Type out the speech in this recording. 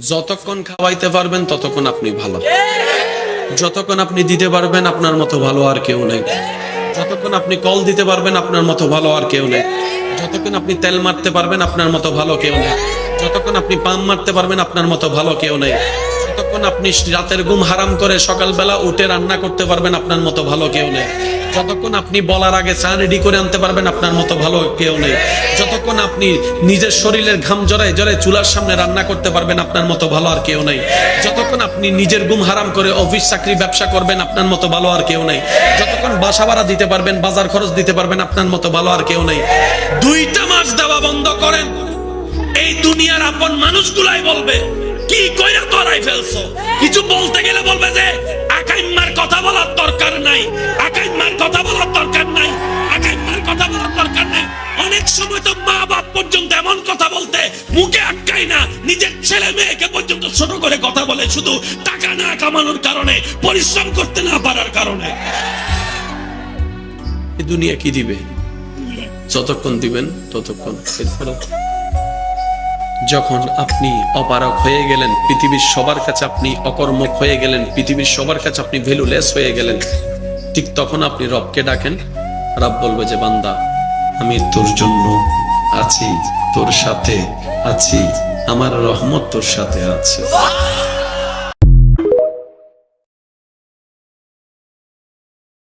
যতক্ষণ খাওয়াইতে পারবেন ততক্ষণ আপনি ভালো, যতক্ষণ আপনি দিতে পারবেন আপনার মতো ভালো আর কেউ নেই, যতক্ষণ আপনি কল দিতে পারবেন আপনার মতো ভালো আর কেউ নেই, যতক্ষণ আপনি তেল মারতে পারবেন আপনার মতো ভালো কেউ নেই, যতক্ষণ আপনি পাম মারতে পারবেন আপনার মতো ভালো কেউ নেই, যতক্ষণ আপনি রাতের ঘুম হারাম করে সকালবেলা উঠে রান্না করতে পারবেন আপনার মতো ভালো কেউ নেই, যতক্ষণ আপনি বলার আগে চা রেডি করে আনতে পারবেন আপনার মতো ভালো কেউ নেই, যতক্ষণ আপনি নিজের শরীরের ঘাম জড়ায় জড়ায় চুলার সামনে রান্না করতে পারবেন আপনার মতো ভালো আর কেউ নেই, যতক্ষণ আপনি নিজের ঘুম হারাম করে অফিস চাকরি ব্যবসা করবেন আপনার মতো ভালো আর কেউ নেই, যতক্ষণ বাসা ভাড়া দিতে পারবেন বাজার খরচ দিতে পারবেন আপনার মতো ভালো আর কেউ নেই। 2টা মাস দেওয়া বন্ধ করেন, এই দুনিয়ার আপন মানুষগুলাই বলবে কি কইরা তোরাই ফেলছো। কিছু বলতে গেলে বলবে যে আকাইম্মার কথা বলার দরকার নাই, আকাইম্মার কথা বলার দরকার নাই, আকাইম্মার কথা বলার দরকার নাই। অনেক সময় তো মা বাপ পর্যন্ত এমন কথা বলতে মুখে আটকায় না, নিজের ছেলে মেয়েকে পর্যন্ত ছোট করে কথা বলে, শুধু টাকা না কামানোর কারণে, পরিশ্রম করতে না পারার কারণে। এই দুনিয়া কি দিবে? যতক্ষণ দিবেন ততক্ষণ। যখন আপনি অপারক হয়ে গেলেন, পৃথিবীর সবার কাছে আপনি অকর্মক হয়ে গেলেন, পৃথিবীর সবার কাছে আপনি ভ্যালুলেস হয়ে গেলেন, ঠিক তখন আপনি রবকে ডাকেন, রব বলবে যে বান্দা আমি তোর জন্য আছি, তোর সাথে আছি, আমার রহমত তোর সাথে আছে।